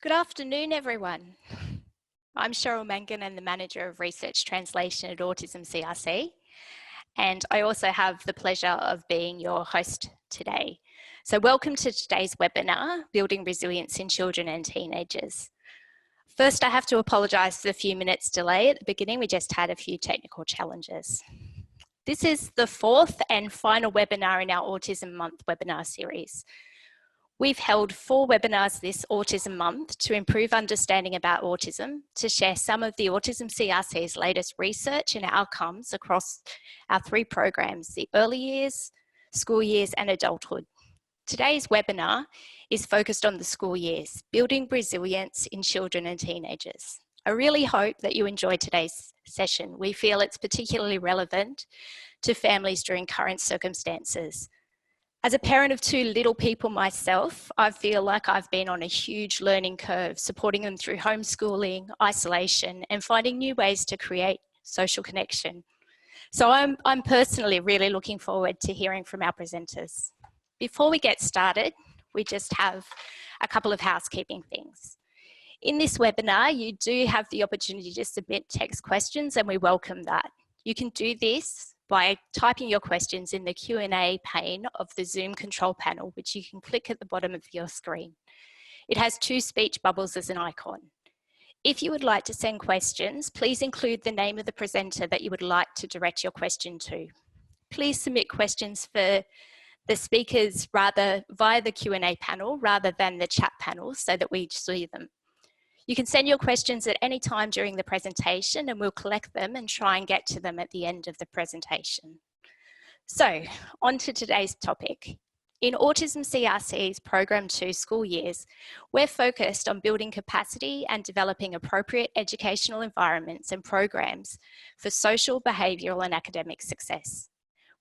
Good afternoon, everyone. I'm Cheryl Mangan and the Manager of Research Translation at Autism CRC. And I also have the pleasure of being your host today. So welcome to today's webinar, Building Resilience in Children and Teenagers. First, I have to apologise for the few minutes delay at the beginning. We just had a few technical challenges. This is the fourth and final webinar in our Autism Month webinar series. We've held 4 webinars this Autism Month to improve understanding about autism, to share some of the Autism CRC's latest research and outcomes across our 3 programs, the early years, school years and adulthood. Today's webinar is focused on the school years, building resilience in children and teenagers. I really hope that you enjoy today's session. We feel it's particularly relevant to families during current circumstances. As a parent of 2 little people myself, I feel like I've been on a huge learning curve, supporting them through homeschooling, isolation, and finding new ways to create social connection. So I'm personally really looking forward to hearing from our presenters. Before we get started, we just have a couple of housekeeping things. In this webinar, you do have the opportunity to submit text questions, and we welcome that. You can do this by typing your questions in the Q&A pane of the Zoom control panel, which you can click at the bottom of your screen. It has 2 speech bubbles as an icon. If you would like to send questions, please include the name of the presenter that you would like to direct your question to. Please submit questions for the speakers via the Q&A panel rather than the chat panel so that we see them. You can send your questions at any time during the presentation and we'll collect them and try and get to them at the end of the presentation. So, on to today's topic. In Autism CRC's Program 2 school years, we're focused on building capacity and developing appropriate educational environments and programs for social, behavioural and academic success.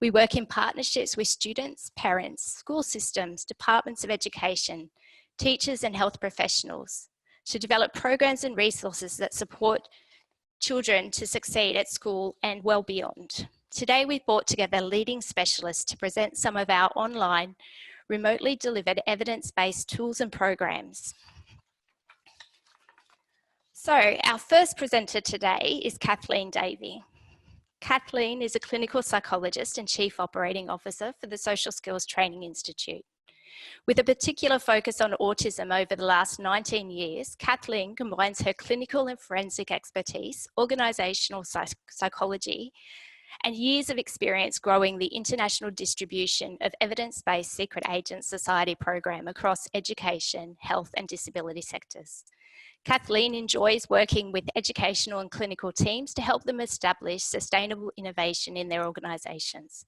We work in partnerships with students, parents, school systems, departments of education, teachers and health professionals, to develop programs and resources that support children to succeed at school and well beyond. Today we've brought together leading specialists to present some of our online, remotely delivered evidence-based tools and programs. So our first presenter today is Kathleen Davey. Kathleen is a clinical psychologist and Chief Operating Officer for the Social Skills Training Institute. With a particular focus on autism over the last 19 years, Kathleen combines her clinical and forensic expertise, organisational psychology, and years of experience growing the international distribution of evidence-based secret agent society program across education, health and disability sectors. Kathleen enjoys working with educational and clinical teams to help them establish sustainable innovation in their organisations.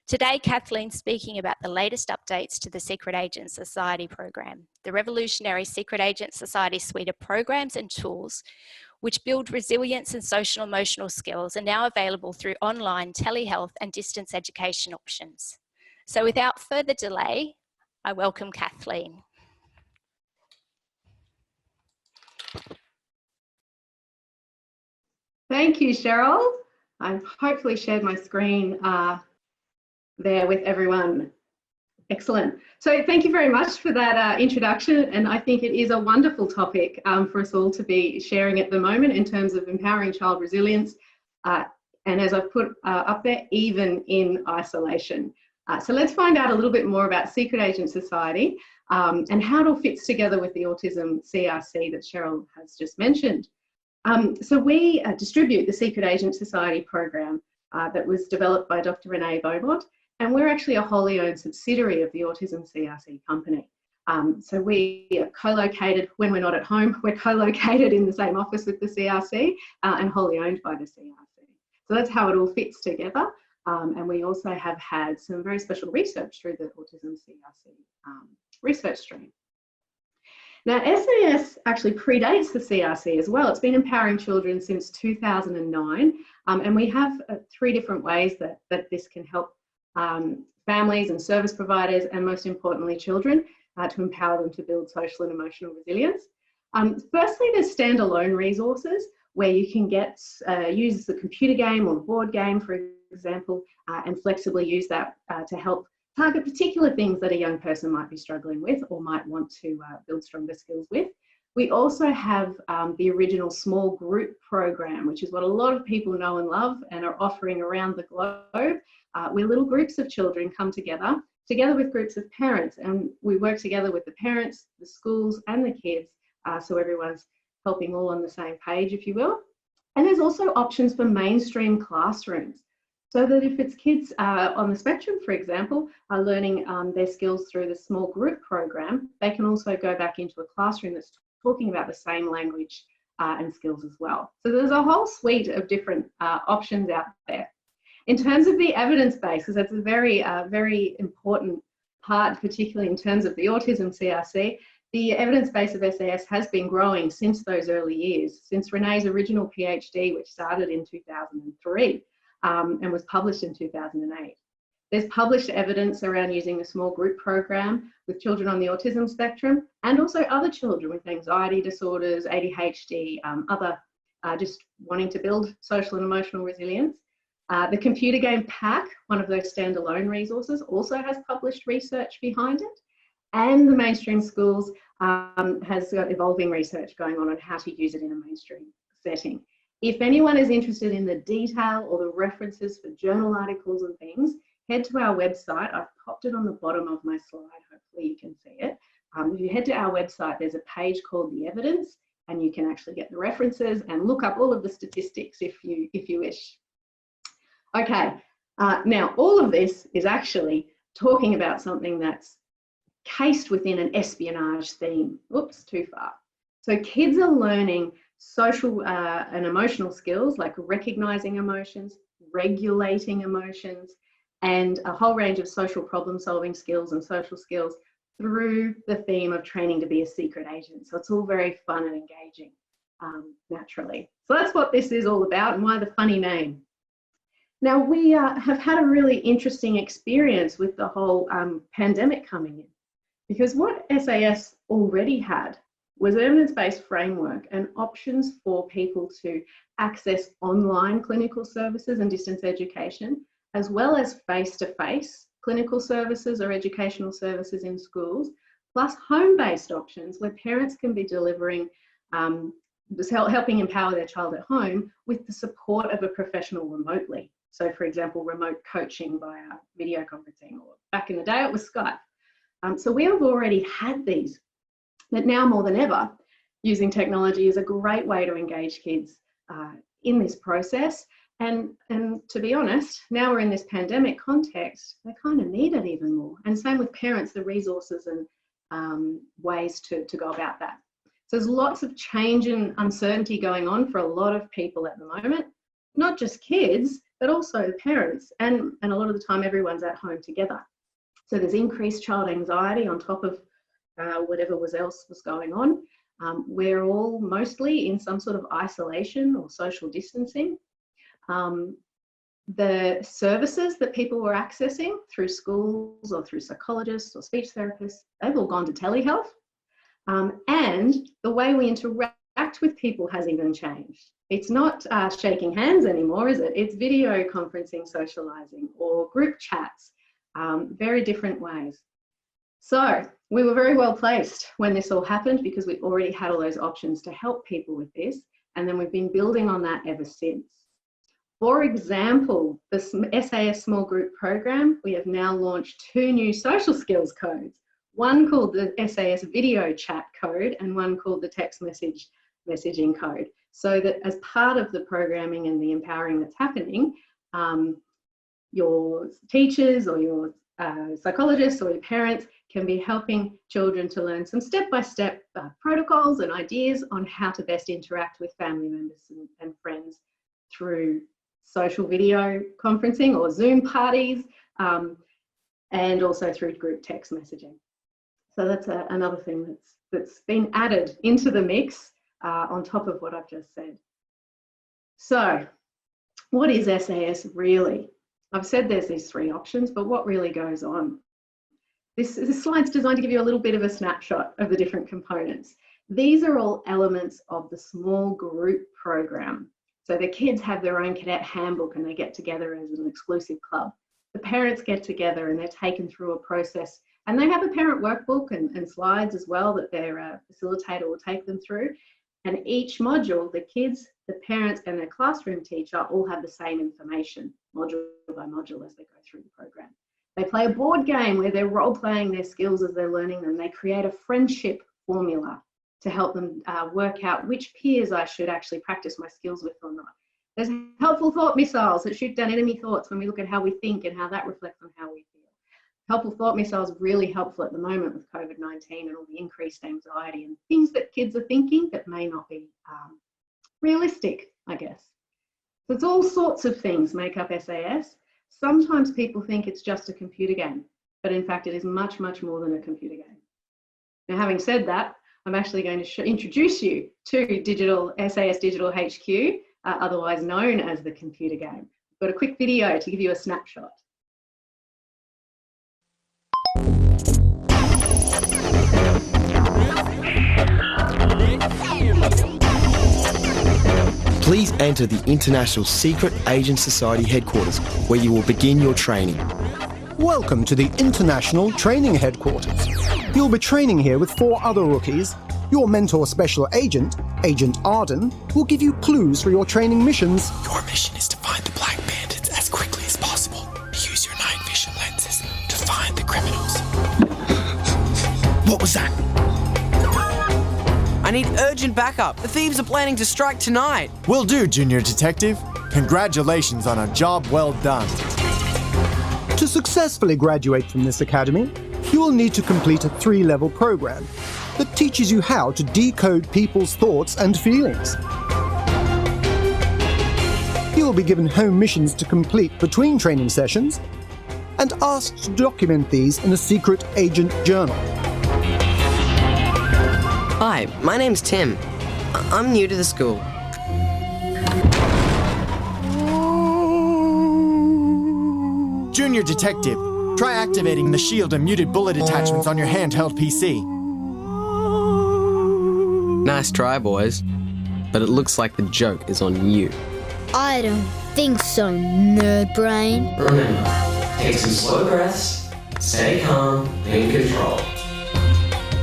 Today, Kathleen's speaking about the latest updates to the Secret Agent Society program, the revolutionary Secret Agent Society suite of programs and tools which build resilience and social emotional skills are now available through online, telehealth and distance education options. So without further delay, I welcome Kathleen. Thank you, Cheryl. I've hopefully shared my screen there with everyone. Excellent. So thank you very much for that introduction, and I think it is a wonderful topic for us all to be sharing at the moment in terms of empowering child resilience, and as I've put up there, even in isolation. So let's find out a little bit more about Secret Agent Society and how it all fits together with the Autism CRC that Cheryl has just mentioned. So we distribute the Secret Agent Society program that was developed by Dr. Renee Beaumont, and we're actually a wholly owned subsidiary of the Autism CRC company. So we are co-located, when we're not at home, we're co-located in the same office with the CRC and wholly owned by the CRC. So that's how it all fits together. And we also have had some very special research through the Autism CRC research stream. Now, SAS actually predates the CRC as well. It's been empowering children since 2009, and we have 3 different ways that this can help families and service providers, and most importantly children, to empower them to build social and emotional resilience. Firstly, there's standalone resources where you can get use the computer game or the board game, for example, and flexibly use that to help target particular things that a young person might be struggling with or might want to build stronger skills with. We also have the original small group program, which is what a lot of people know and love and are offering around the globe, where little groups of children come together with groups of parents, and we work together with the parents, the schools and the kids, so everyone's helping all on the same page, if you will. And there's also options for mainstream classrooms, so that if it's kids on the spectrum, for example, are learning their skills through the small group program, they can also go back into a classroom that's talking about the same language and skills as well. So there's a whole suite of different options out there. In terms of the evidence base, because that's a very important part, particularly in terms of the autism CRC, the evidence base of SAS has been growing since those early years, since Renee's original PhD, which started in 2003 and was published in 2008. There's published evidence around using the small group program with children on the autism spectrum, and also other children with anxiety disorders, ADHD, other just wanting to build social and emotional resilience. The computer game pack, one of those standalone resources, also has published research behind it. And the mainstream schools has got evolving research going on how to use it in a mainstream setting. If anyone is interested in the detail or the references for journal articles and things, head to our website. I've popped it on the bottom of my slide. Hopefully you can see it. If you head to our website, there's a page called The Evidence, and you can actually get the references and look up all of the statistics if you wish. Okay, now all of this is actually talking about something that's cased within an espionage theme. Oops, too far. So kids are learning social and emotional skills like recognizing emotions, regulating emotions, and a whole range of social problem solving skills and social skills through the theme of training to be a secret agent. So it's all very fun and engaging, naturally. So that's what this is all about and why the funny name. Now, we have had a really interesting experience with the whole pandemic coming in, because what SAS already had was an evidence-based framework and options for people to access online clinical services and distance education, as well as face-to-face clinical services or educational services in schools, plus home-based options where parents can be delivering, helping empower their child at home with the support of a professional remotely. So, for example, remote coaching via video conferencing, or back in the day it was Skype. So we have already had these, but now more than ever, using technology is a great way to engage kids in this process. And to be honest, now we're in this pandemic context, they kind of need it even more. And same with parents, the resources and ways to go about that. So there's lots of change and uncertainty going on for a lot of people at the moment, not just kids, but also the parents. And a lot of the time, everyone's at home together. So there's increased child anxiety on top of whatever else was going on. We're all mostly in some sort of isolation or social distancing. The services that people were accessing through schools or through psychologists or speech therapists, they've all gone to telehealth. And the way we interact with people has even changed. It's not shaking hands anymore, is it? It's video conferencing, socializing, or group chats, very different ways. So we were very well placed when this all happened, because we already had all those options to help people with this. And then we've been building on that ever since. For example, the SAS Small Group Program, we have now launched 2 new social skills codes, one called the SAS Video Chat Code and one called the Text Messaging Code, so that as part of the programming and the empowering that's happening, your teachers or your psychologists or your parents can be helping children to learn some step-by-step protocols and ideas on how to best interact with family members and friends through social video conferencing or Zoom parties, and also through group text messaging. So that's another thing that's been added into the mix on top of what I've just said. So what is SAS really? I've said there's these 3 options, but what really goes on? This slide's designed to give you a little bit of a snapshot of the different components. These are all elements of the small group program. So the kids have their own cadet handbook and they get together as an exclusive club. The parents get together and they're taken through a process And they have a parent workbook and slides as well that their facilitator will take them through. And each module, the kids, the parents and their classroom teacher all have the same information, module by module, as they go through the program. They play a board game where they're role-playing their skills as they're learning them. They create a friendship formula to help them work out which peers I should actually practice my skills with or not. There's helpful thought missiles that shoot down enemy thoughts when we look at how we think and how that reflects on how we feel. Helpful thought missiles are really helpful at the moment with COVID-19 and all the increased anxiety and things that kids are thinking that may not be realistic, I guess. So it's all sorts of things make up SAS. Sometimes people think it's just a computer game, but in fact it is much, much more than a computer game. Now, having said that, I'm actually going to introduce you to SAS Digital HQ, otherwise known as the computer game. I've got a quick video to give you a snapshot. Please enter the International Secret Agent Society headquarters, where you will begin your training. Welcome to the International Training Headquarters. You'll be training here with 4 other rookies. Your mentor special agent, Agent Arden, will give you clues for your training missions. Your mission is to find the black bandits as quickly as possible. Use your night vision lenses to find the criminals. What was that? I need urgent backup. The thieves are planning to strike tonight. Will do, Junior Detective. Congratulations on a job well done. To successfully graduate from this academy, you will need to complete a 3-level program that teaches you how to decode people's thoughts and feelings. You will be given home missions to complete between training sessions and asked to document these in a secret agent journal. Hi, my name's Tim. I'm new to the school. Junior Detective, try activating the shield and muted bullet attachments on your handheld PC. Nice try, boys. But it looks like the joke is on you. I don't think so, nerd brain. Remember, take some slow breaths, stay calm, and control.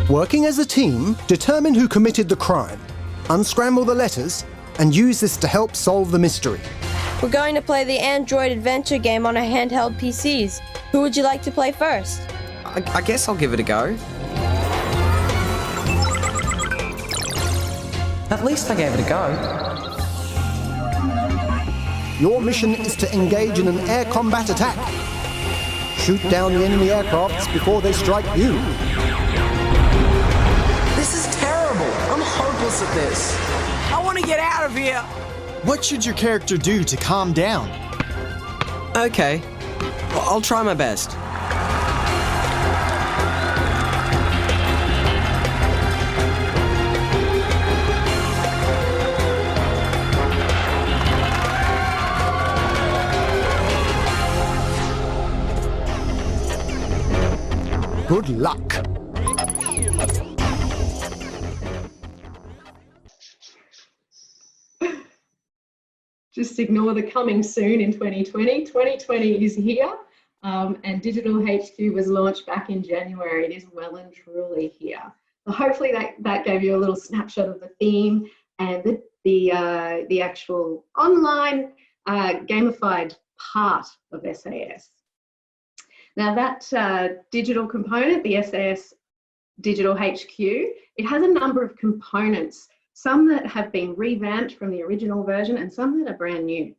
Working as a team, determine who committed the crime, unscramble the letters, and use this to help solve the mystery. We're going to play the Android adventure game on our handheld PCs. Who would you like to play first? I guess I'll give it a go. At least I gave it a go. Your mission is to engage in an air combat attack. Shoot down the enemy aircrafts before they strike you. This is terrible. I'm hopeless at this. I want to get out of here. What should your character do to calm down? Okay. I'll try my best. Good luck. Just ignore the coming soon in 2020. 2020 is here, and Digital HQ was launched back in January. It is well and truly here. So hopefully that gave you a little snapshot of the theme and the actual online gamified part of SAS. Now that digital component, the SAS Digital HQ, it has a number of components, some that have been revamped from the original version and some that are brand new.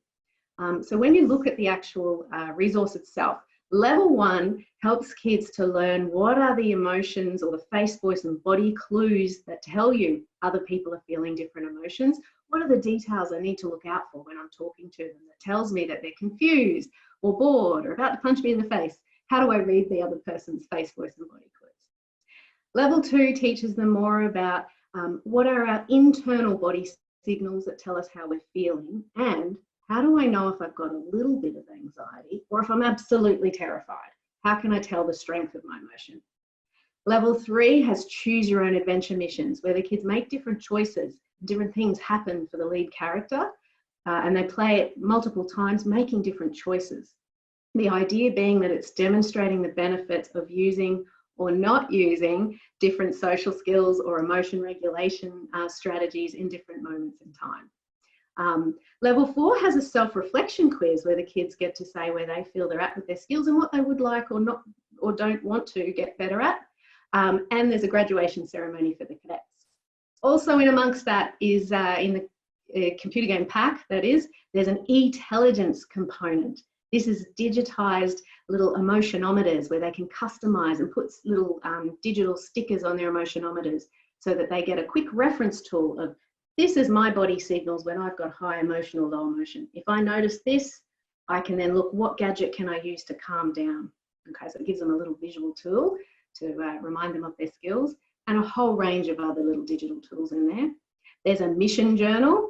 So when you look at the actual resource itself, level 1 helps kids to learn what are the emotions or the face, voice and body clues that tell you other people are feeling different emotions. What are the details I need to look out for when I'm talking to them that tells me that they're confused or bored or about to punch me in the face? How do I read the other person's face, voice and body clues? Level 2 teaches them more about what are our internal body signals that tell us how we're feeling, and how do I know if I've got a little bit of anxiety or if I'm absolutely terrified? How can I tell the strength of my emotion? Level 3 has choose your own adventure missions, where the kids make different choices, different things happen for the lead character, and they play it multiple times, making different choices. The idea being that it's demonstrating the benefits of using or not using different social skills or emotion regulation strategies in different moments in time. Level 4 has a self-reflection quiz where the kids get to say where they feel they're at with their skills and what they would like or not or don't want to get better at. And there's a graduation ceremony for the cadets. Also in amongst that is in the computer game pack, that is, there's an e-intelligence component. This is digitized little emotionometers where they can customize and put little digital stickers on their emotionometers so that they get a quick reference tool of, this is my body signals when I've got high emotion or low emotion. If I notice this, I can then look, what gadget can I use to calm down? Okay, so it gives them a little visual tool to remind them of their skills, and a whole range of other little digital tools in there. There's a mission journal.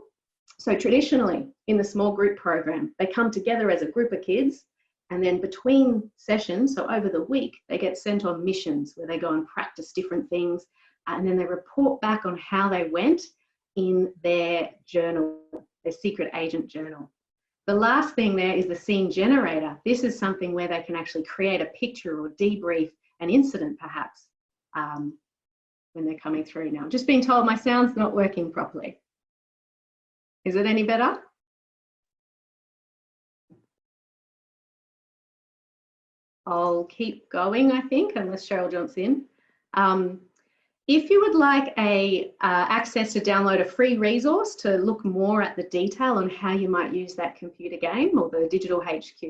So traditionally in the small group program, they come together as a group of kids, and then between sessions, so over the week, they get sent on missions where they go and practice different things, and then they report back on how they went in their journal, their secret agent journal. The last thing there is the scene generator. This is something where they can actually create a picture or debrief an incident perhaps when they're coming through now. I'm just being told my sound's not working properly. Is it any better? I'll keep going, I think, unless Cheryl jumps in. If you would like access to download a free resource to look more at the detail on how you might use that computer game or the digital HQ,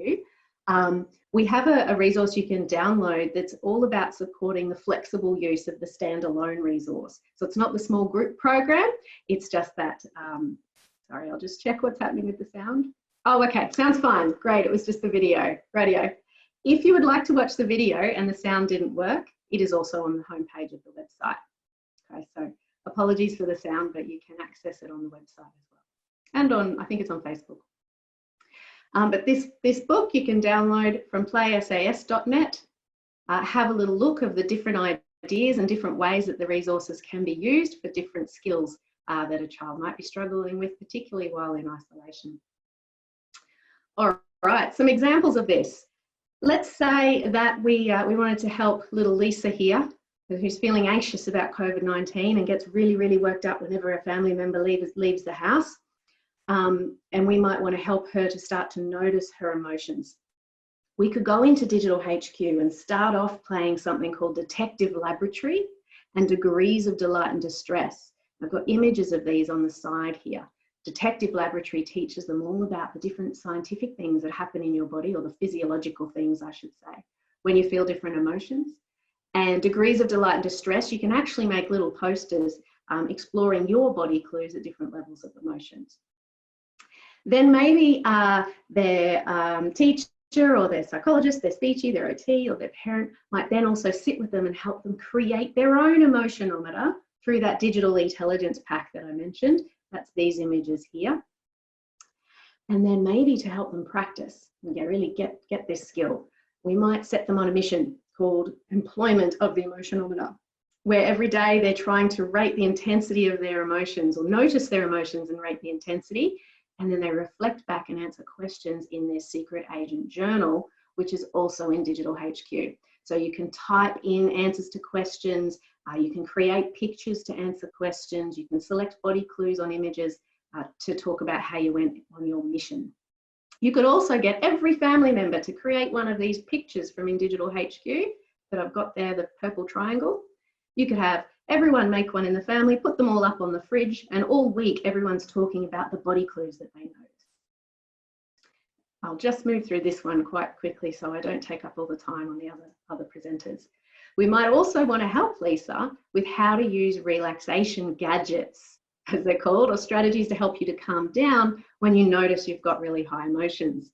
we have a resource you can download that's all about supporting the flexible use of the standalone resource. So it's not the small group program, it's just that, sorry, I'll just check what's happening with the sound. Oh, okay, sounds fine, great, it was just the video, radio. If you would like to watch the video and the sound didn't work, it is also on the homepage of the website. Okay, so apologies for the sound, but you can access it on the website as well. And on, I think it's on Facebook. But this book you can download from playsas.net. Have a little look of the different ideas and different ways that the resources can be used for different skills that a child might be struggling with, particularly while in isolation. All right, some examples of this. Let's say that we wanted to help little Lisa here, who's feeling anxious about COVID-19 and gets really, really worked up whenever a family member leaves the house. And we might want to help her to start to notice her emotions. We could go into Digital HQ and start off playing something called Detective Laboratory and Degrees of Delight and Distress. I've got images of these on the side here. Detective Laboratory teaches them all about the different scientific things that happen in your body, or the physiological things, I should say, when you feel different emotions. And Degrees of Delight and Distress, you can actually make little posters exploring your body clues at different levels of emotions. Then maybe their teacher or their psychologist, their speechy, their OT or their parent might then also sit with them and help them create their own emotionometer through that digital intelligence pack that I mentioned. That's these images here. And then maybe to help them practice and really get this skill, we might set them on a mission called Employment of the Emotionometer, where every day they're trying to rate the intensity of their emotions or notice their emotions and rate the intensity. And then they reflect back and answer questions in their secret agent journal, which is also in Digital HQ. So you can type in answers to questions, you can create pictures to answer questions, you can select body clues on images to talk about how you went on your mission. You could also get every family member to create one of these pictures from in Digital HQ that I've got there, the purple triangle. You could have everyone make one in the family, put them all up on the fridge, and all week everyone's talking about the body clues that they notice. I'll just move through this one quite quickly so I don't take up all the time on the other presenters. We might also want to help Lisa with how to use relaxation gadgets, as they're called, or strategies to help you to calm down when you notice you've got really high emotions.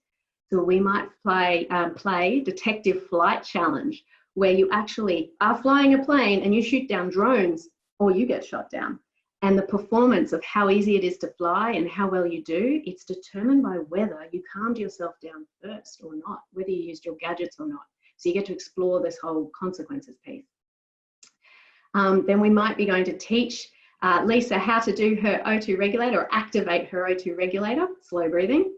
So we might play Detective Flight Challenge, where you actually are flying a plane and you shoot down drones or you get shot down. And the performance of how easy it is to fly and how well you do, it's determined by whether you calmed yourself down first or not, whether you used your gadgets or not. So you get to explore this whole consequences piece. Then we might be going to teach Lisa how to do her O2 regulator or activate her O2 regulator, slow breathing,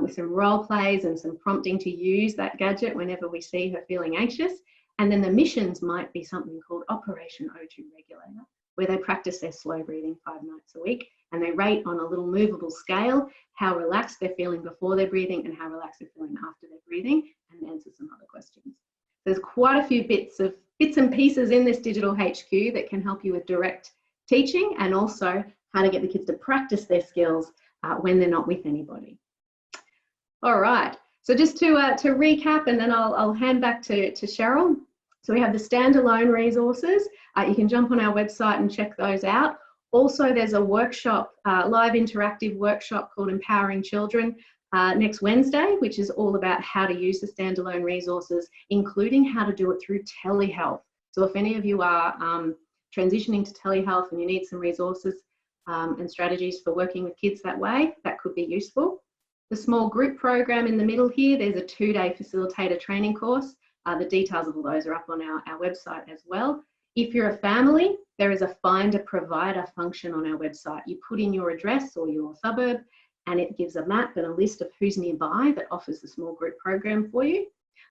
with some role plays and some prompting to use that gadget whenever we see her feeling anxious. And then the missions might be something called Operation O2 Regulator, where they practice their slow breathing 5 nights a week, and they rate on a little movable scale how relaxed they're feeling before they're breathing and how relaxed they're feeling after they're breathing, and answer some other questions. There's quite a few bits and pieces in this digital HQ that can help you with direct teaching, and also how to get the kids to practice their skills when they're not with anybody. All right, so just to recap, and then I'll hand back to Cheryl. So we have the standalone resources. You can jump on our website and check those out. Also, there's a workshop, live interactive workshop called Empowering Children next Wednesday, which is all about how to use the standalone resources, including how to do it through telehealth. So if any of you are transitioning to telehealth and you need some resources and strategies for working with kids that way, that could be useful. The small group program in the middle here, there's a 2-day facilitator training course. The details of all those are up on our website as well. If you're a family, there is a find a provider function on our website. You put in your address or your suburb, and it gives a map and a list of who's nearby that offers the small group program for you.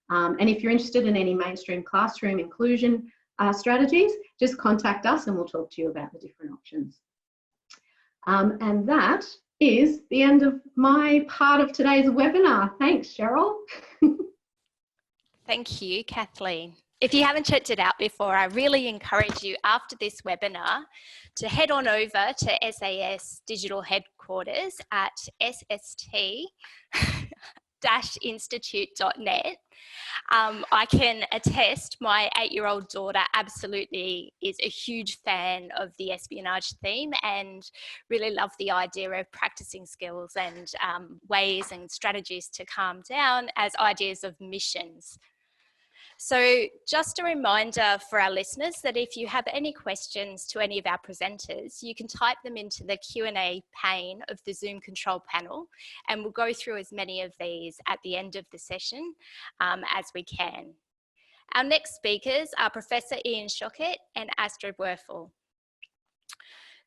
And if you're interested in any mainstream classroom inclusion strategies, just contact us and we'll talk to you about the different options. And that is the end of my part of today's webinar. Thanks, Cheryl. Thank you, Kathleen. If you haven't checked it out before, I really encourage you after this webinar to head on over to SAS Digital Headquarters at sst-institute.net. I can attest my 8-year-old daughter absolutely is a huge fan of the Espionage Theme and really love the idea of practicing skills and ways and strategies to calm down as ideas of missions. So just a reminder for our listeners that if you have any questions to any of our presenters, you can type them into the Q&A pane of the Zoom control panel, and we'll go through as many of these at the end of the session as we can. Our next speakers are Professor Shochet and Astrid Wurfl.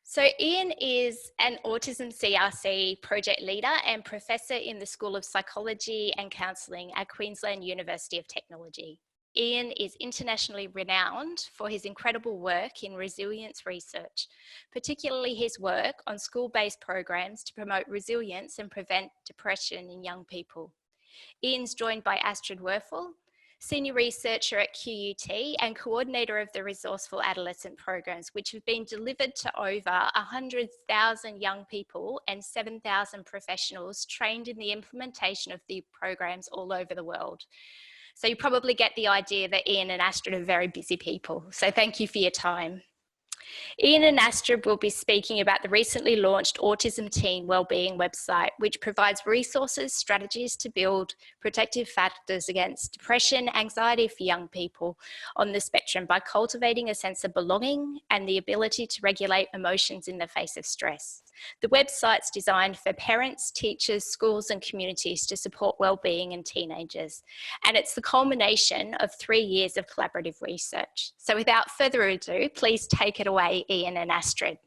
So Ian is an Autism CRC project leader and professor in the School of Psychology and Counselling at Queensland University of Technology. Ian is internationally renowned for his incredible work in resilience research, particularly his work on school-based programs to promote resilience and prevent depression in young people. Ian's joined by Astrid Wurfl, senior researcher at QUT and coordinator of the Resourceful Adolescent programs, which have been delivered to over 100,000 young people and 7,000 professionals trained in the implementation of the programs all over the world. So you probably get the idea that Ian and Astrid are very busy people. So thank you for your time. Ian and Astrid will be speaking about the recently launched Autism Teen Wellbeing website, which provides resources, strategies to build protective factors against depression, anxiety for young people on the spectrum by cultivating a sense of belonging and the ability to regulate emotions in the face of stress. The website's designed for parents, teachers, schools and communities to support wellbeing in teenagers. And it's the culmination of 3 years of collaborative research. So without further ado, please take it away, Ian and Astrid.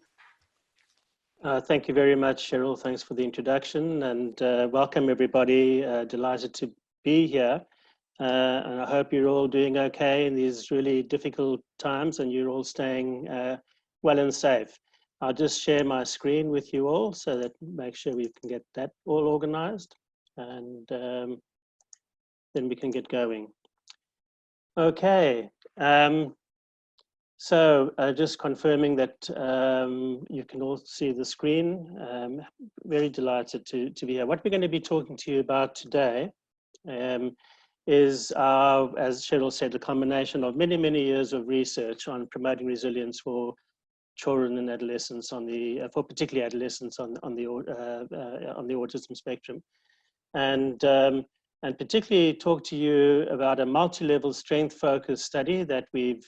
Thank you very much, Cheryl. Thanks for the introduction and welcome everybody. Delighted to be here. And I hope you're all doing okay in these really difficult times and you're all staying well and safe. I'll just share my screen with you all so that make sure we can get that all organized and then we can get going. Okay, so just confirming that you can all see the screen. Very delighted to be here. What we're going to be talking to you about today is, as Cheryl said, a combination of many, many years of research on promoting resilience for children and adolescents for particularly adolescents on the autism spectrum, and particularly talk to you about a multi-level strength-focused study that we've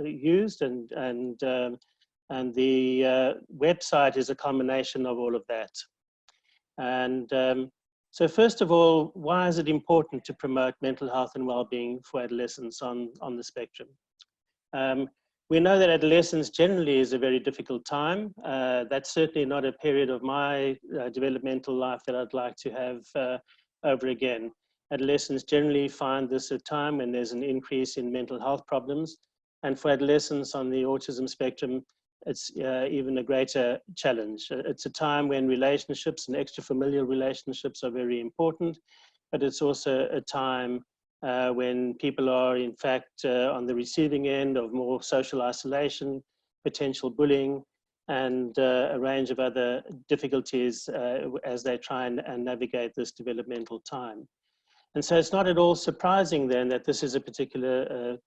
used, and the website is a combination of all of that. And so first of all, why is it important to promote mental health and well-being for adolescents on the spectrum? We know that adolescence generally is a very difficult time. That's certainly not a period of my developmental life that I'd like to have over again. adolescents generally find this a time when there's an increase in mental health problems. And for adolescents on the autism spectrum, it's even a greater challenge. It's a time when relationships and extrafamilial relationships are very important, but it's also a time when people are in fact on the receiving end of more social isolation, potential bullying, and a range of other difficulties as they try and navigate this developmental time. And so it's not at all surprising then that this is a particular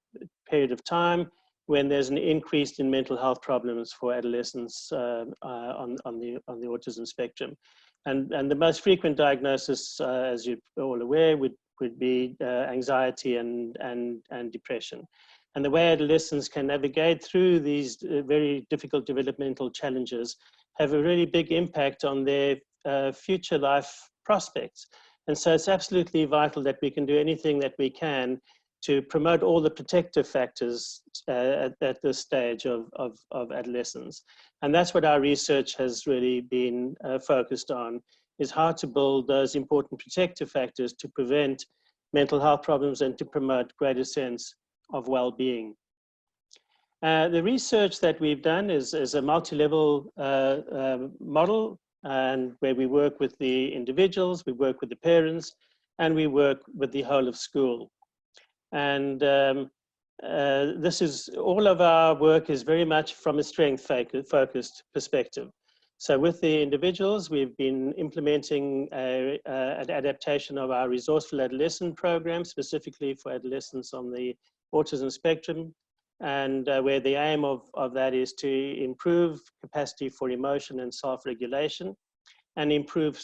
period of time when there's an increase in mental health problems for adolescents on the autism spectrum. And the most frequent diagnosis, as you're all aware, would be anxiety and depression. And the way adolescents can navigate through these very difficult developmental challenges have a really big impact on their future life prospects. And so it's absolutely vital that we can do anything that we can to promote all the protective factors at this stage of adolescence. And that's what our research has really been focused on, is how to build those important protective factors to prevent mental health problems and to promote greater sense of well-being. The research that we've done is a multi-level model, and where we work with the individuals, we work with the parents, and we work with the whole of school. And this is, all of our work is very much from a strength-focused perspective. So with the individuals, we've been implementing an adaptation of our resourceful adolescent program, specifically for adolescents on the autism spectrum, and where the aim of that is to improve capacity for emotion and self-regulation and improve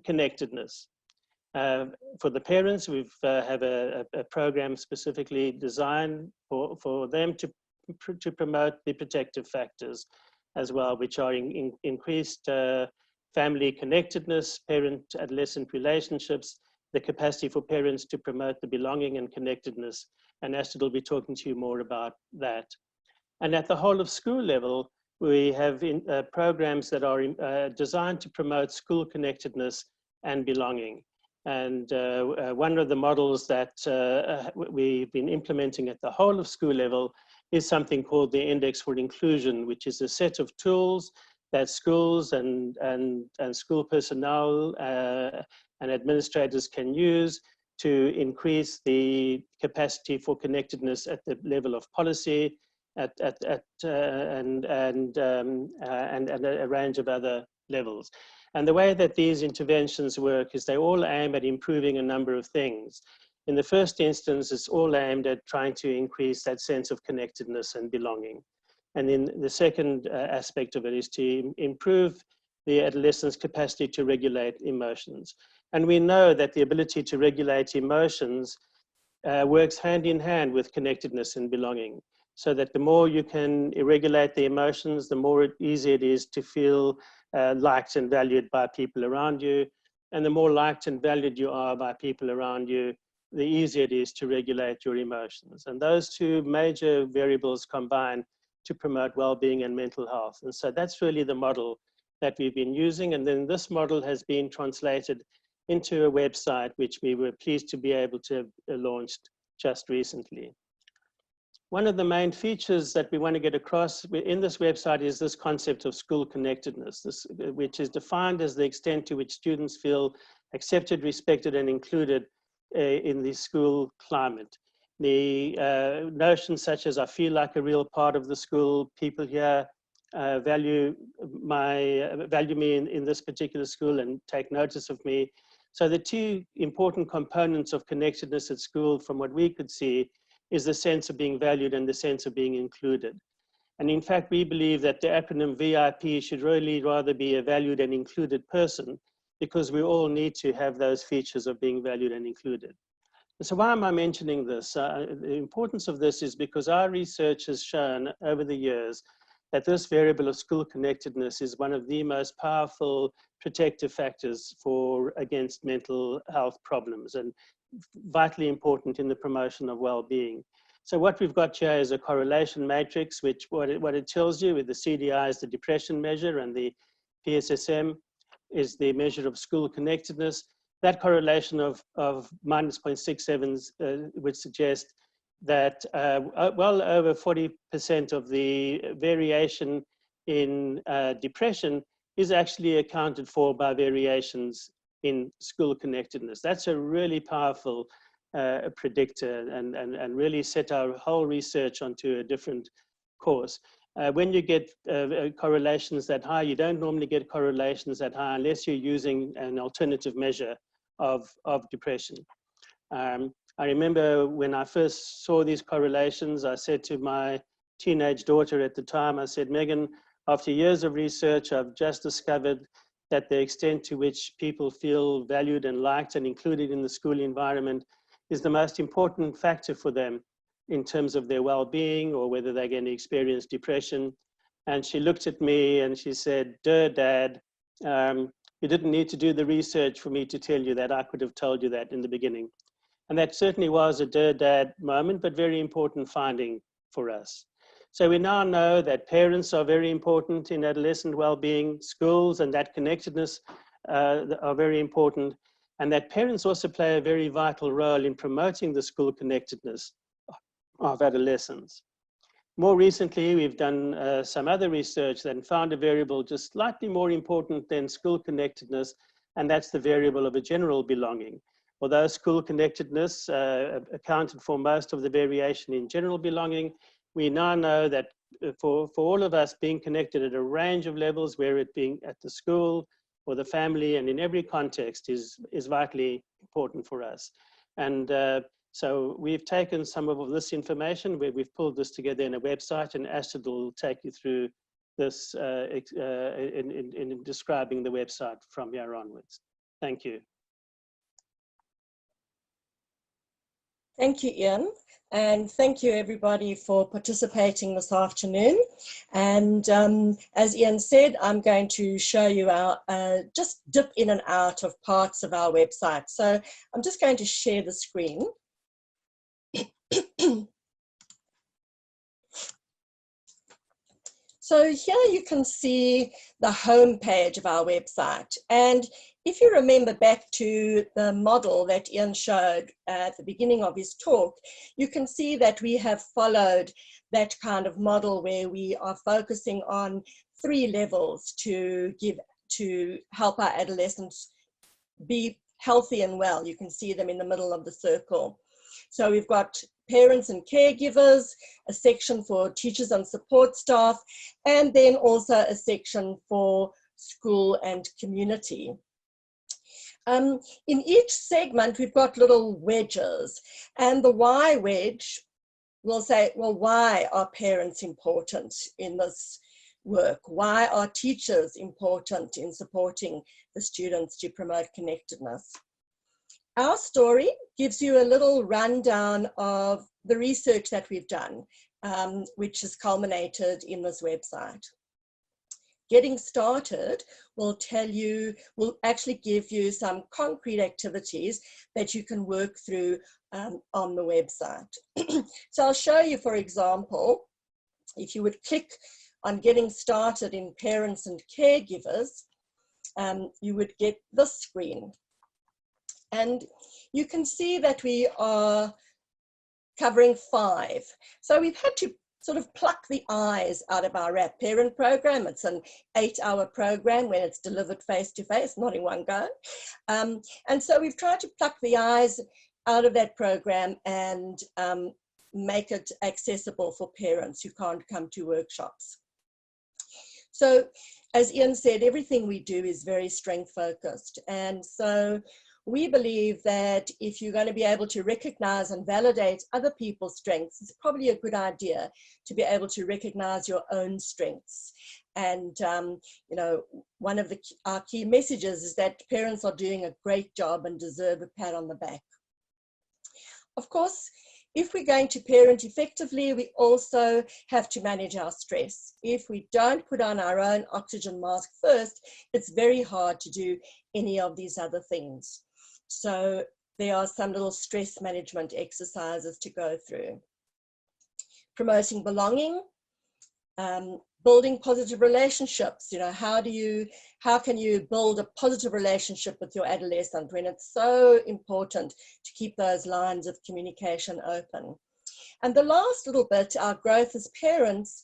connectedness. For the parents, we have a program specifically designed for them to promote the protective factors as well, which are increased family connectedness, parent-adolescent relationships, the capacity for parents to promote the belonging and connectedness. And Astrid will be talking to you more about that. And at the whole of school level, we have programs that are designed to promote school connectedness and belonging. And one of the models that we've been implementing at the whole of school level is something called the Index for Inclusion, which is a set of tools that schools and school personnel and administrators can use to increase the capacity for connectedness at the level of policy, and a range of other levels. And the way that these interventions work is they all aim at improving a number of things. In the first instance, it's all aimed at trying to increase that sense of connectedness and belonging. And then the second aspect of it is to improve the adolescent's capacity to regulate emotions. And we know that the ability to regulate emotions works hand in hand with connectedness and belonging. So that the more you can regulate the emotions, the more easy it is to feel liked and valued by people around you. And the more liked and valued you are by people around you, the easier it is to regulate your emotions. And those two major variables combine to promote well-being and mental health. And so that's really the model that we've been using. And then this model has been translated into a website, which we were pleased to be able to have launched just recently. One of the main features that we want to get across in this website is this concept of school connectedness, which is defined as the extent to which students feel accepted, respected, and included in the school climate. The notions such as I feel like a real part of the school, people here value me in this particular school and take notice of me. So the two important components of connectedness at school, from what we could see, is the sense of being valued and the sense of being included. And in fact, we believe that the acronym VIP should really rather be a valued and included person, because we all need to have those features of being valued and included. And so why am I mentioning this? The importance of this is because our research has shown over the years that this variable of school connectedness is one of the most powerful protective factors against mental health problems, and vitally important in the promotion of well-being. So what we've got here is a correlation matrix, which what it tells you with the CDI is the depression measure and the PSSM is the measure of school connectedness. that correlation of minus 0.67 would suggest that well over 40% of the variation in depression is actually accounted for by variations in school connectedness. That's a really powerful predictor and really set our whole research onto a different course. When you get correlations that high, you don't normally get correlations that high unless you're using an alternative measure of depression. I remember when I first saw these correlations, I said to my teenage daughter at the time, I said, Megan, after years of research, I've just discovered that the extent to which people feel valued and liked and included in the school environment is the most important factor for them in terms of their well-being or whether they're going to experience depression. And she looked at me and she said, "Duh, Dad, you didn't need to do the research for me to tell you that. I could have told you that in the beginning." And that certainly was a "duh, Dad" moment, but very important finding for us. So we now know that parents are very important in adolescent well-being, schools and that connectedness are very important, and that parents also play a very vital role in promoting the school connectedness of adolescents. More recently, we've done some other research that found a variable just slightly more important than school connectedness, and that's the variable of a general belonging. Although school connectedness accounted for most of the variation in general belonging, we now know that for all of us, being connected at a range of levels, where it being at the school or the family and in every context is vitally important for us. And so we've taken some of this information, we've pulled this together in a website, and Astrid will take you through this in describing the website from here onwards. Thank you. Thank you, Ian, and thank you everybody for participating this afternoon. And as Ian said, I'm going to show you our, just dip in and out of parts of our website. So I'm just going to share the screen. So here you can see the home page of our website. And if you remember back to the model that Ian showed at the beginning of his talk, you can see that we have followed that kind of model where we are focusing on 3 levels to help our adolescents be healthy and well. You can see them in the middle of the circle. So we've got parents and caregivers, a section for teachers and support staff, and then also a section for school and community. In each segment, we've got little wedges, and the why wedge will say, well, why are parents important in this work? Why are teachers important in supporting the students to promote connectedness? Our story gives you a little rundown of the research that we've done, which has culminated in this website. Getting started will actually give you some concrete activities that you can work through on the website. So I'll show you, for example, if you would click on getting started in parents and caregivers, you would get this screen. And you can see that we are covering 5. So we've had to sort of pluck the eyes out of our RAP parent program. It's an 8-hour program when it's delivered face-to-face, not in one go. And so we've tried to pluck the eyes out of that program and make it accessible for parents who can't come to workshops. So as Ian said, everything we do is very strength focused. And so we believe that if you're going to be able to recognize and validate other people's strengths, it's probably a good idea to be able to recognize your own strengths. And, you know, one of our key messages is that parents are doing a great job and deserve a pat on the back. Of course, if we're going to parent effectively, we also have to manage our stress. If we don't put on our own oxygen mask first, it's very hard to do any of these other things. So there are some little stress management exercises to go through. Promoting belonging. building positive relationships. You know, how can you build a positive relationship with your adolescent when it's so important to keep those lines of communication open? And the last little bit, our growth as parents,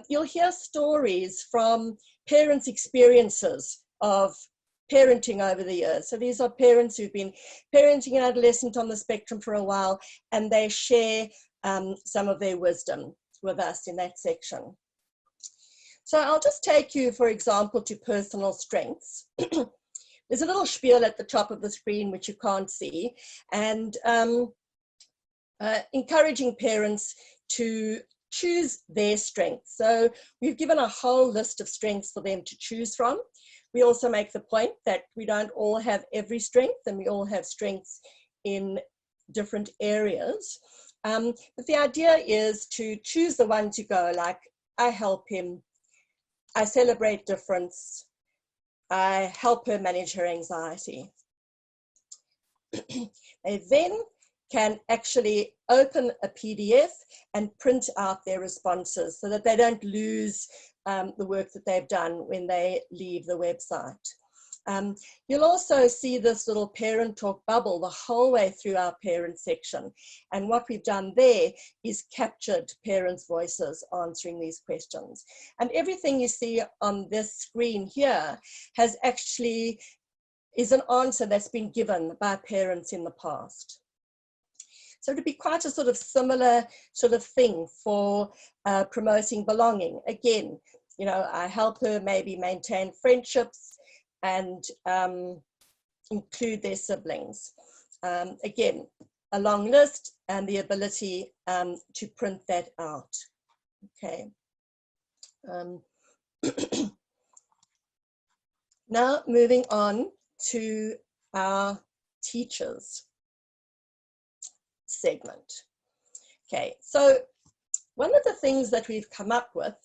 you'll hear stories from parents' experiences of parenting over the years. So these are parents who've been parenting an adolescent on the spectrum for a while, and they share some of their wisdom with us in that section. So I'll just take you, for example, to personal strengths. There's a little spiel at the top of the screen which you can't see, and encouraging parents to choose their strengths. So we've given a whole list of strengths for them to choose from. We also make the point that we don't all have every strength, and we all have strengths in different areas. But the idea is to choose the ones you go, like, I help him, I celebrate difference, I help her manage her anxiety. They then can actually open a PDF and print out their responses so that they don't lose the work that they've done when they leave the website. You'll also see this little parent talk bubble the whole way through our parent section. And what we've done there is captured parents' voices answering these questions. And everything you see on this screen here is an answer that's been given by parents in the past. So it'd be quite a sort of similar sort of thing for promoting belonging. Again, you know, I help her maybe maintain friendships and include their siblings. Again, a long list and the ability to print that out. Okay. Now moving on to our teachers segment. Okay, so one of the things that we've come up with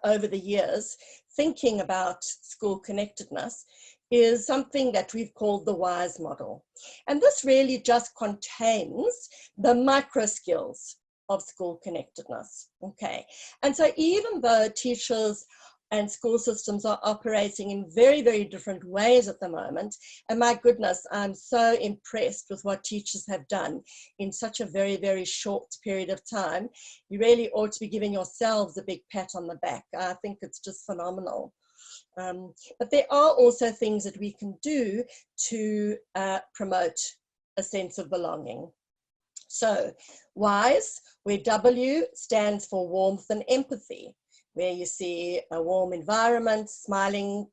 over the years, thinking about school connectedness, is something that we've called the WISE model. And this really just contains the micro skills of school connectedness. Okay, and so even though teachers and school systems are operating in very, very different ways at the moment, and my goodness, I'm so impressed with what teachers have done in such a very, very short period of time. You really ought to be giving yourselves a big pat on the back. I think it's just phenomenal. But there are also things that we can do to promote a sense of belonging. So WISE, where W stands for warmth and empathy, where you see a warm environment, smiling,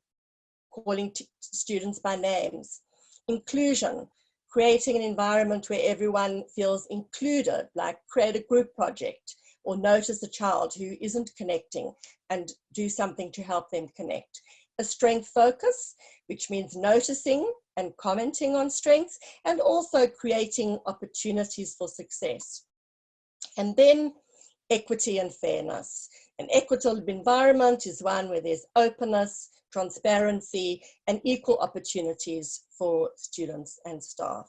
calling students by names. Inclusion, creating an environment where everyone feels included, like create a group project or notice a child who isn't connecting and do something to help them connect. A strength focus, which means noticing and commenting on strengths and also creating opportunities for success. And then equity and fairness. An equitable environment is one where there's openness, transparency, and equal opportunities for students and staff.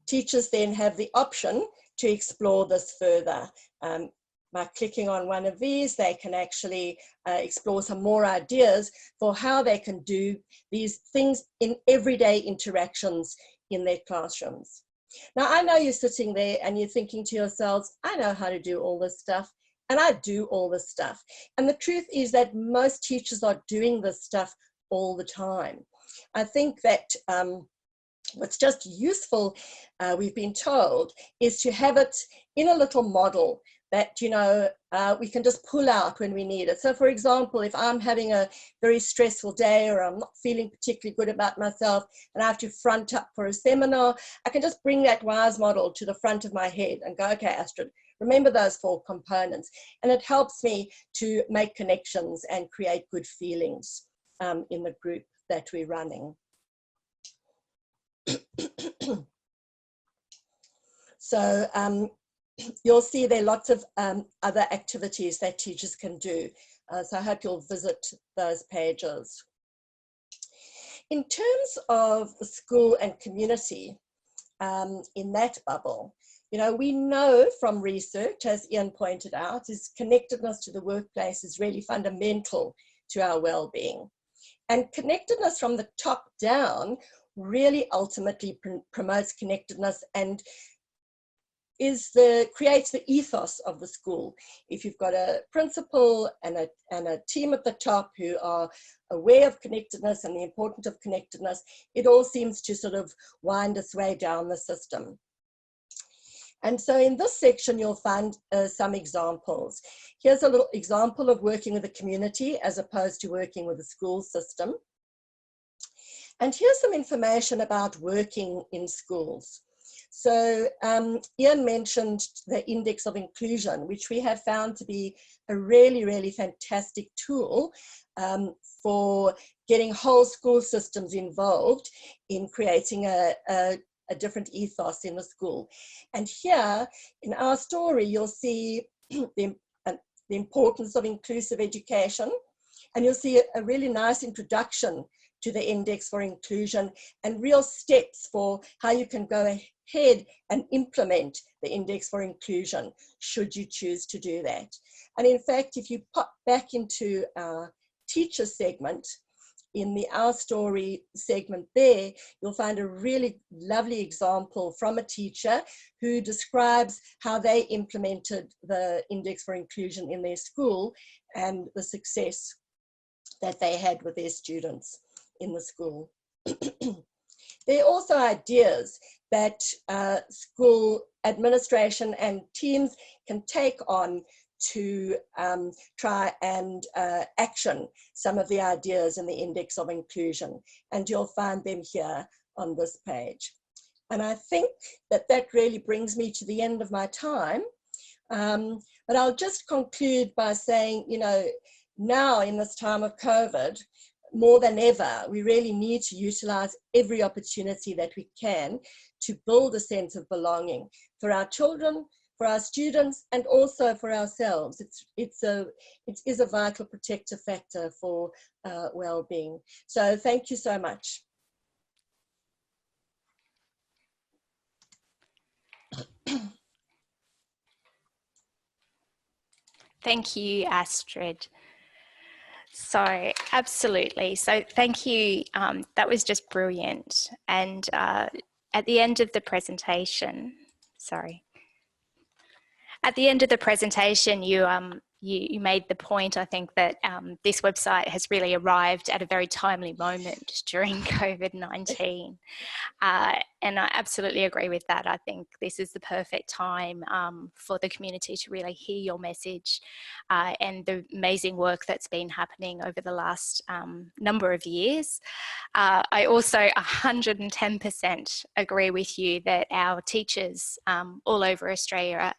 Teachers then have the option to explore this further. By clicking on one of these, they can actually explore some more ideas for how they can do these things in everyday interactions in their classrooms. Now, I know you're sitting there and you're thinking to yourselves, I know how to do all this stuff, and I do all this stuff. And the truth is that most teachers are doing this stuff all the time. I think that what's just useful, we've been told, is to have it in a little model that, you know, we can just pull out when we need it. So for example, if I'm having a very stressful day or I'm not feeling particularly good about myself and I have to front up for a seminar, I can just bring that WISE model to the front of my head and go, okay, Astrid, remember those 4 components. And it helps me to make connections and create good feelings in the group that we're running. So you'll see there are lots of other activities that teachers can do. So I hope you'll visit those pages. In terms of the school and community, in that bubble, we know from research, as Ian pointed out, is connectedness to the workplace is really fundamental to our well-being. And connectedness from the top down really ultimately promotes connectedness and creates the ethos of the school. If you've got a principal and a team at the top who are aware of connectedness and the importance of connectedness, it all seems to sort of wind its way down the system. And so in this section, you'll find some examples. Here's a little example of working with the community as opposed to working with the school system. And here's some information about working in schools. So Ian mentioned the Index of Inclusion, which we have found to be a really, really fantastic tool for getting whole school systems involved in creating a different ethos in the school. And here in our story, you'll see the importance of inclusive education, and you'll see a really nice introduction to the Index for Inclusion and real steps for how you can go ahead and implement the Index for Inclusion, should you choose to do that. And in fact, if you pop back into our teacher segment, in the Our Story segment there, you'll find a really lovely example from a teacher who describes how they implemented the Index for Inclusion in their school and the success that they had with their students in the school. There are also ideas that school administration and teams can take on to try and action some of the ideas in the Index of Inclusion, and you'll find them here on this page. And I think that really brings me to the end of my time, but I'll just conclude by saying, now in this time of COVID, more than ever, we really need to utilize every opportunity that we can to build a sense of belonging for our children, for our students, and also for ourselves. It is a vital protective factor for well-being. So thank you so much. Thank you, Astrid. So absolutely. So thank you. That was just brilliant. And at the end of the presentation, at the end of the presentation, you made the point, I think, that this website has really arrived at a very timely moment during COVID-19. And I absolutely agree with that. I think this is the perfect time for the community to really hear your message and the amazing work that's been happening over the last number of years. I also 110% agree with you that our teachers all over Australia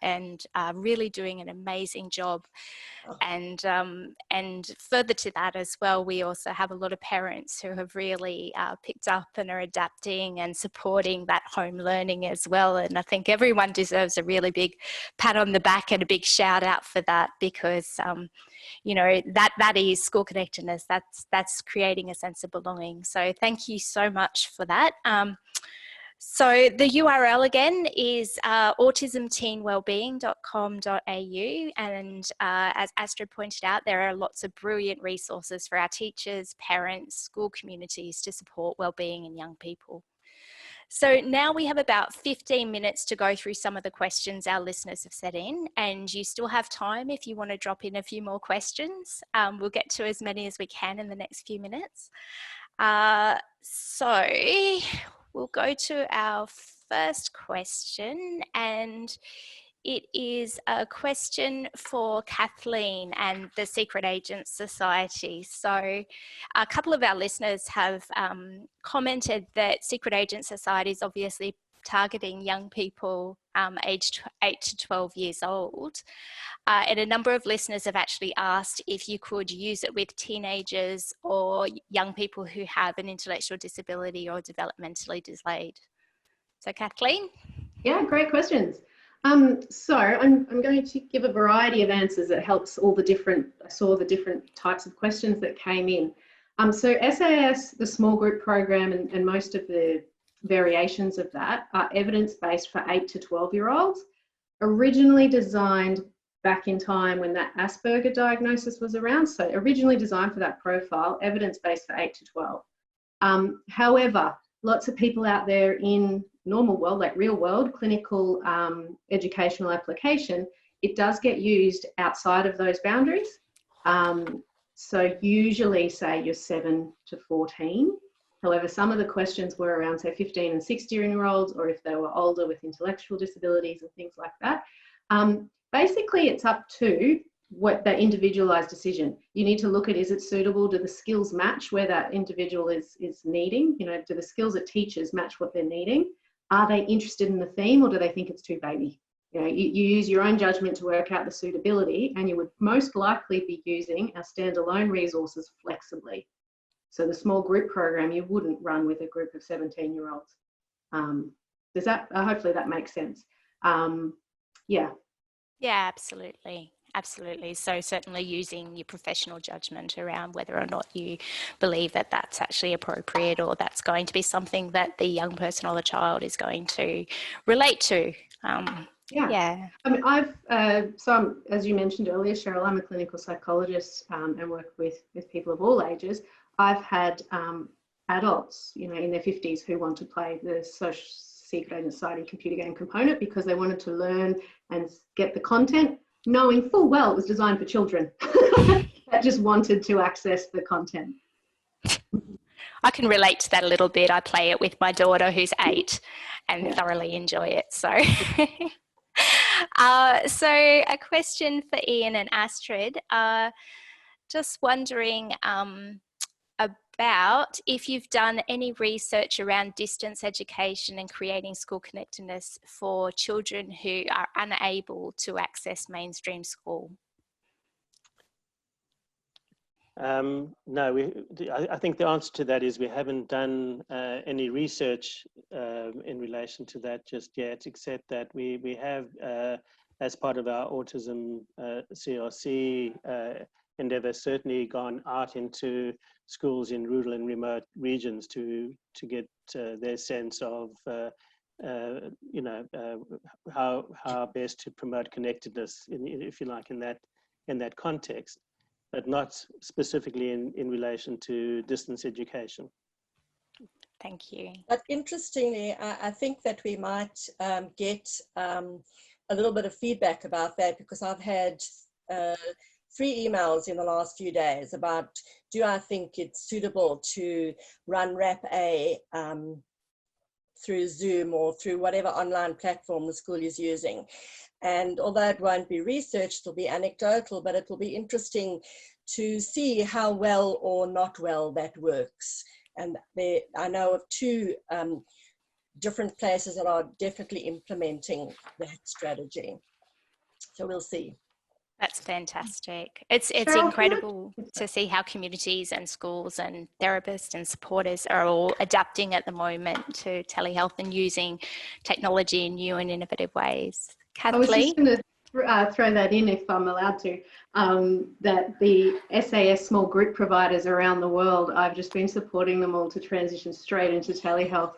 are really doing an amazing job. And further to that as well, we also have a lot of parents who have really picked up and are adapting and supporting that home learning as well. And I think everyone deserves a really big pat on the back and a big shout out for that, because that is school connectedness. That's creating a sense of belonging. So thank you so much for that. So the URL again is autismteenwellbeing.com.au, and as Astrid pointed out, there are lots of brilliant resources for our teachers, parents, school communities to support wellbeing in young people. So now we have about 15 minutes to go through some of the questions our listeners have sent in, and you still have time if you want to drop in a few more questions. We'll get to as many as we can in the next few minutes. So we'll go to our first question, and it is a question for Kathleen and the Secret Agents Society. So a couple of our listeners have commented that Secret Agent Society is obviously targeting young people aged 8 to 12 years old. And a number of listeners have actually asked if you could use it with teenagers or young people who have an intellectual disability or developmentally delayed. So Kathleen? Yeah, great questions. So I'm going to give a variety of answers that helps all the different, I saw the different types of questions that came in. So SAS, the small group program, and most of the variations of that are evidence-based for 8 to 12-year-olds, originally designed back in time when that Asperger diagnosis was around. So originally designed for that profile, evidence-based for 8 to 12. However, lots of people out there in normal world, like real world, clinical educational application, it does get used outside of those boundaries. So usually say you're 7 to 14. However, some of the questions were around say 15 and 16-year-olds, or if they were older with intellectual disabilities and things like that. Basically, it's up to what that individualized decision. You need to look at, is it suitable? Do the skills match where that individual is needing? You know, do the skills that teachers match what they're needing? Are they interested in the theme, or do they think it's too baby? You know, you use your own judgment to work out the suitability, and you would most likely be using our standalone resources flexibly. So the small group program, you wouldn't run with a group of 17-year-olds. Does that, hopefully that makes sense. Yeah. Yeah, absolutely. Absolutely. So certainly using your professional judgment around whether or not you believe that that's actually appropriate, or that's going to be something that the young person or the child is going to relate to. Yeah. I mean, so as you mentioned earlier, Cheryl, I'm a clinical psychologist and work with people of all ages. I've had adults, you know, in their 50s who want to play the secret and society computer game component because they wanted to learn and get the content, knowing full well it was designed for children that just wanted to access the content. I can relate to that a little bit. I play it with my daughter who's 8 and thoroughly enjoy it. So, so a question for Ian and Astrid. Just wondering about if you've done any research around distance education and creating school connectedness for children who are unable to access mainstream school. No, I think the answer to that is we haven't done any research in relation to that just yet, except that we have, as part of our autism CRC endeavour, certainly gone out into schools in rural and remote regions to get their sense of you know, how best to promote connectedness, if you like, in that context, but not specifically in relation to distance education. Thank you. But interestingly, I think that we might get a little bit of feedback about that, because I've had 3 emails in the last few days about, do I think it's suitable to run RAP-A through Zoom or through whatever online platform the school is using. And although it won't be researched, it'll be anecdotal, but it will be interesting to see how well or not well that works. And I know of 2 different places that are definitely implementing that strategy. So we'll see. That's fantastic. It's incredible to see how communities and schools and therapists and supporters are all adapting at the moment to telehealth and using technology in new and innovative ways. Kathleen? I was just going to throw that in, if I'm allowed to, that the SAS small group providers around the world, I've just been supporting them all to transition straight into telehealth,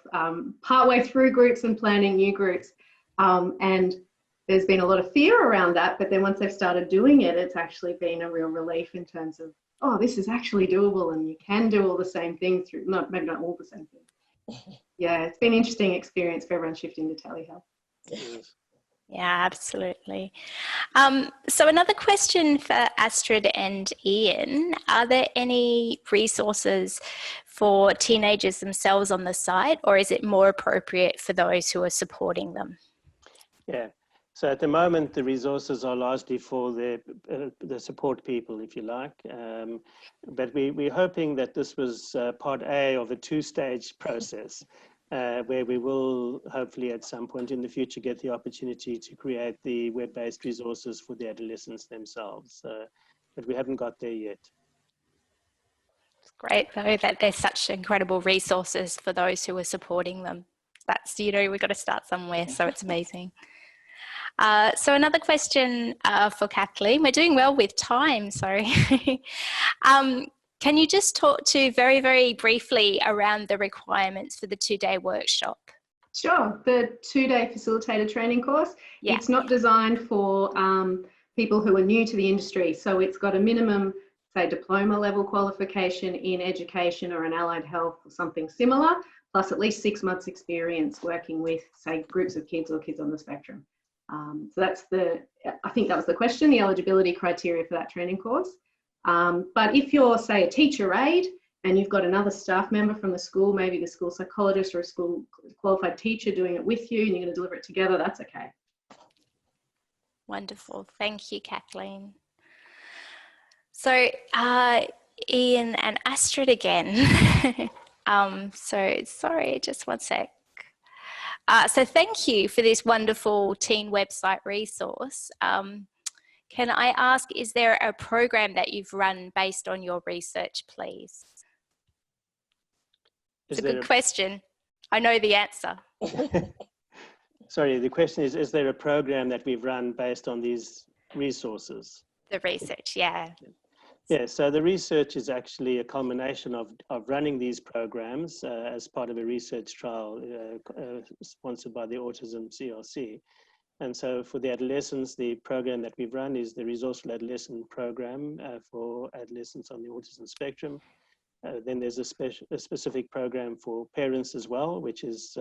partway through groups and planning new groups. And there's been a lot of fear around that, but then once they've started doing it, it's actually been a real relief in terms of, oh, this is actually doable and you can do all the same things through, maybe not all the same things. Yeah, it's been an interesting experience for everyone shifting to telehealth. Yeah, absolutely. So another question for Astrid and Ian, are there any resources for teenagers themselves on the site, or is it more appropriate for those who are supporting them? Yeah. So at the moment, the resources are largely for the support people, if you like. But we're hoping that this was part A of a 2-stage process, where we will hopefully at some point in the future get the opportunity to create the web-based resources for the adolescents themselves. But we haven't got there yet. It's great though that there's such incredible resources for those who are supporting them. That's, you know, we've got to start somewhere, so it's amazing. So another question for Kathleen. We're doing well with time, sorry. Can you just talk to very, very briefly around the requirements for the 2-day workshop? Sure. The 2-day facilitator training course, it's not designed for people who are new to the industry. So it's got a minimum, say, diploma level qualification in education or in allied health or something similar, plus at least 6 months experience working with, say, groups of kids or kids on the spectrum. So that's I think that was the question, the eligibility criteria for that training course. But if you're, say, a teacher aide and you've got another staff member from the school, maybe the school psychologist or a school qualified teacher doing it with you and you're going to deliver it together, that's okay. Wonderful. Thank you, Kathleen. So Ian and Astrid again. So sorry, just one sec. So thank you for this wonderful teen website resource. Can I ask, is there a program that you've run based on your research, please? It's a good question. I know the answer. Sorry, the question is there a program that we've run based on these resources? The research, yeah. Yeah, so the research is actually a culmination of running these programs as part of a research trial sponsored by the Autism CRC. And so for the adolescents, the program that we've run is the Resourceful Adolescent Program for adolescents on the autism spectrum. Then there's a specific program for parents as well, which is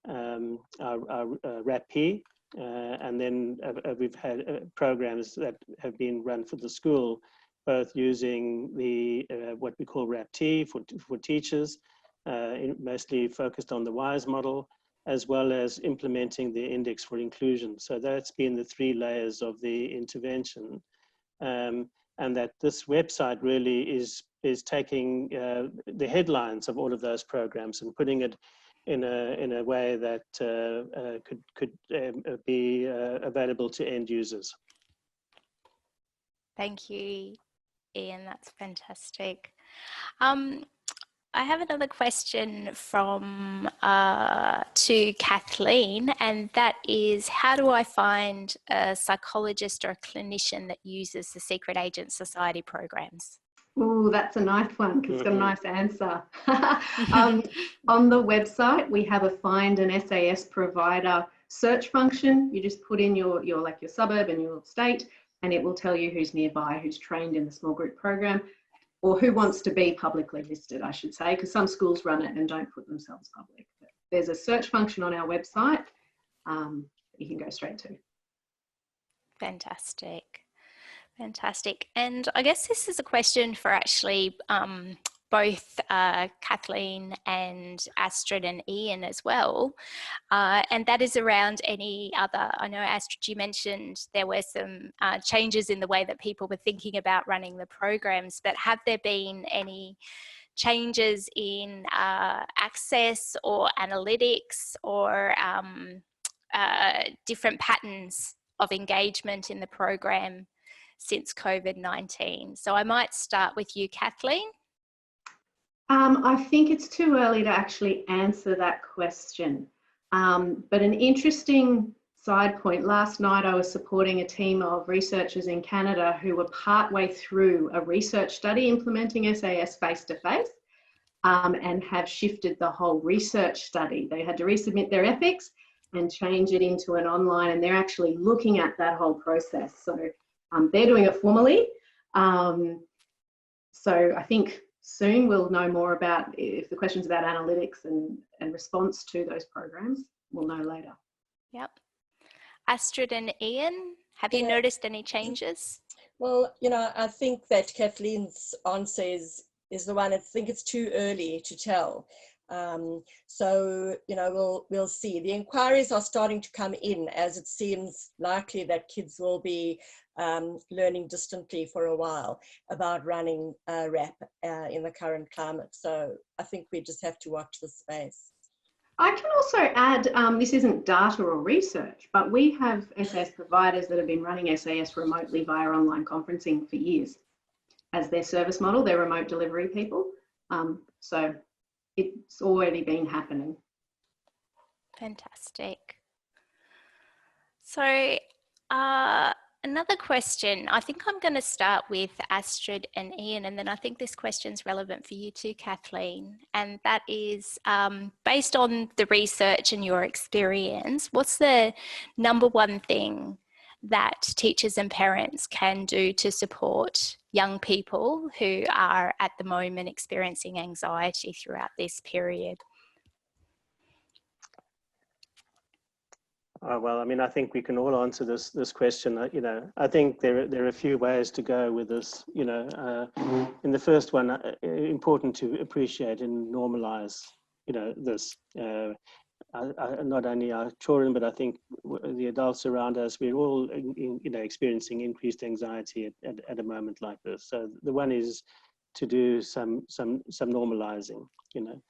our RAP-P. And then we've had programs that have been run for the school, both using the what we call RAP-T for teachers, mostly focused on the WISE model, as well as implementing the index for inclusion. So that's been the 3 layers of the intervention. And that this website really is taking the headlines of all of those programs and putting it in a way that could be available to end users. Thank you, Ian. That's fantastic. I have another question from to Kathleen, and that is, how do I find a psychologist or a clinician that uses the Secret Agent Society programs? Oh, that's a nice one because it's got a nice answer. On the website, we have a find an SAS provider search function. You just put in your suburb and your state, and it will tell you who's nearby, who's trained in the small group program, or who wants to be publicly listed, I should say, because some schools run it and don't put themselves public. But there's a search function on our website that you can go straight to. Fantastic. Fantastic. And I guess this is a question for actually both Kathleen and Astrid and Ian as well. And that is around any other, I know Astrid, you mentioned there were some changes in the way that people were thinking about running the programs, but have there been any changes in access or analytics or different patterns of engagement in the program since COVID-19? So I might start with you, Kathleen. I think it's too early to actually answer that question. But an interesting side point, last night I was supporting a team of researchers in Canada who were partway through a research study implementing SAS face-to-face and have shifted the whole research study. They had to resubmit their ethics and change it into an online, and they're actually looking at that whole process. So they're doing it formally. So I think soon we'll know more about, if the question's about analytics and response to those programs, we'll know later. Yep. Astrid and Ian, have you noticed any changes? Well, you know, I think that Kathleen's answer is the one. I think it's too early to tell. So, you know, we'll see. The inquiries are starting to come in, as it seems likely that kids will be learning distantly for a while about running RAP in the current climate. So I think we just have to watch the space. I can also add, this isn't data or research, but we have SAS providers that have been running SAS remotely via online conferencing for years as their service model. They're remote delivery people. So it's already been happening. Fantastic. So Another question, I think I'm going to start with Astrid and Ian, and then I think this question's relevant for you too, Kathleen. And that is, based on the research and your experience, what's the number one thing that teachers and parents can do to support young people who are at the moment experiencing anxiety throughout this period? Well, I mean, I think we can all answer this question. You know, I think there are a few ways to go with this. You know, in the first one, important to appreciate and normalize. You know, this. Not only our children, but I think the adults around us, we're all, you know, experiencing increased anxiety at a moment like this. So the one is to do some normalizing. You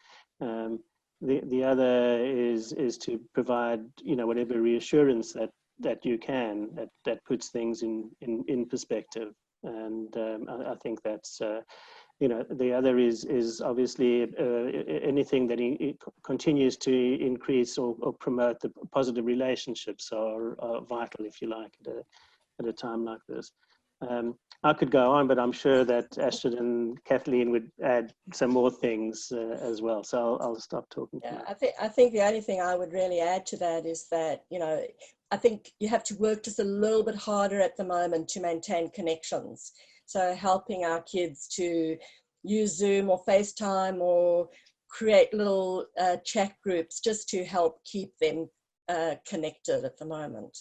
know. The other is to provide, you know, whatever reassurance that you can, that puts things in perspective. And I think that's, you know, the other is obviously anything that continues to increase or promote the positive relationships are vital, if you like, at a time like this. I could go on, but I'm sure that Astrid and Kathleen would add some more things as well. So I'll stop talking. Yeah, I think the only thing I would really add to that is that, you know, I think you have to work just a little bit harder at the moment to maintain connections. So helping our kids to use Zoom or FaceTime or create little chat groups just to help keep them connected at the moment.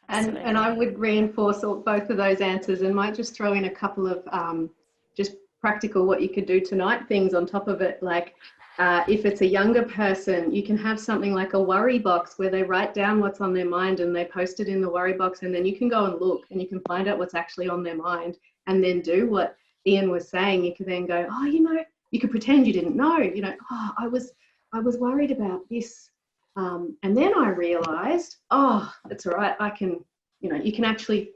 And I would reinforce both of those answers and might just throw in a couple of just practical what you could do tonight things on top of it. Like if it's a younger person, you can have something like a worry box where they write down what's on their mind and they post it in the worry box, and then you can go and look and you can find out what's actually on their mind and then do what Ian was saying. You could then go, oh, you know, you could pretend you didn't know, you know, oh, I was worried about this. And then I realized, oh, that's all right. I can, you know, you can actually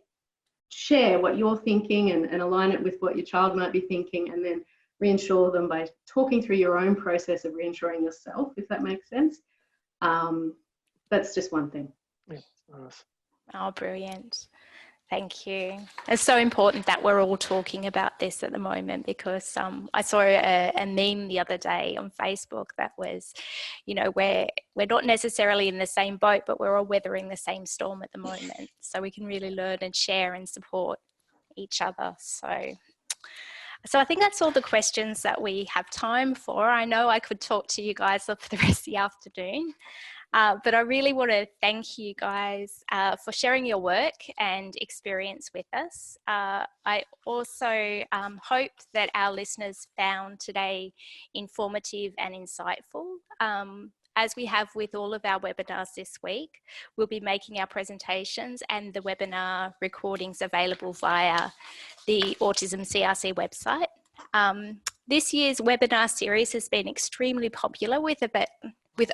share what you're thinking and align it with what your child might be thinking, and then reassure them by talking through your own process of reassuring yourself, if that makes sense. That's just one thing. Yeah, nice. Oh, brilliant. Thank you. It's so important that we're all talking about this at the moment, because I saw a meme the other day on Facebook that was, you know, we're not necessarily in the same boat, but we're all weathering the same storm at the moment. So we can really learn and share and support each other. So I think that's all the questions that we have time for. I know I could talk to you guys for the rest of the afternoon. But I really want to thank you guys for sharing your work and experience with us. I also hope that our listeners found today informative and insightful. As we have with all of our webinars this week, we'll be making our presentations and the webinar recordings available via the Autism CRC website. This year's webinar series has been extremely popular with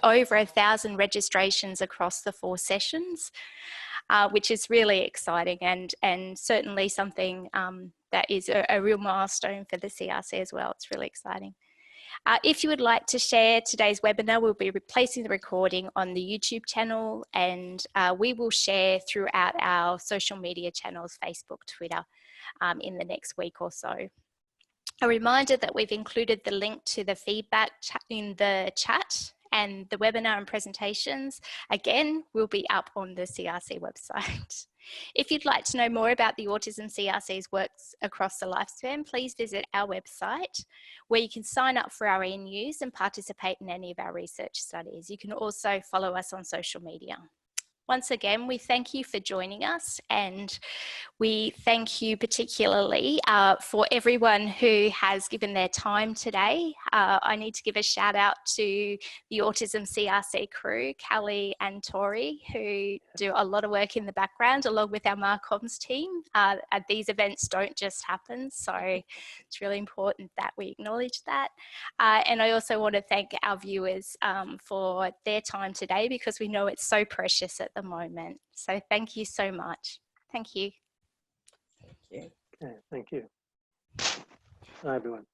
over 1,000 registrations across the 4 sessions, which is really exciting and certainly something that is a real milestone for the CRC as well. It's really exciting. If you would like to share today's webinar, we'll be replacing the recording on the YouTube channel, and we will share throughout our social media channels, Facebook, Twitter, in the next week or so. A reminder that we've included the link to the feedback in the chat, and the webinar and presentations, again, will be up on the CRC website. If you'd like to know more about the Autism CRC's works across the lifespan, please visit our website, where you can sign up for our e-news and participate in any of our research studies. You can also follow us on social media. Once again, we thank you for joining us, and we thank you particularly for everyone who has given their time today. I need to give a shout out to the Autism CRC crew, Callie and Tori, who do a lot of work in the background along with our Marcoms team. These events don't just happen, so it's really important that we acknowledge that. And I also want to thank our viewers for their time today, because we know it's so precious at the moment. So thank you so much. Thank you. Thank you. Okay, thank you. Bye, everyone.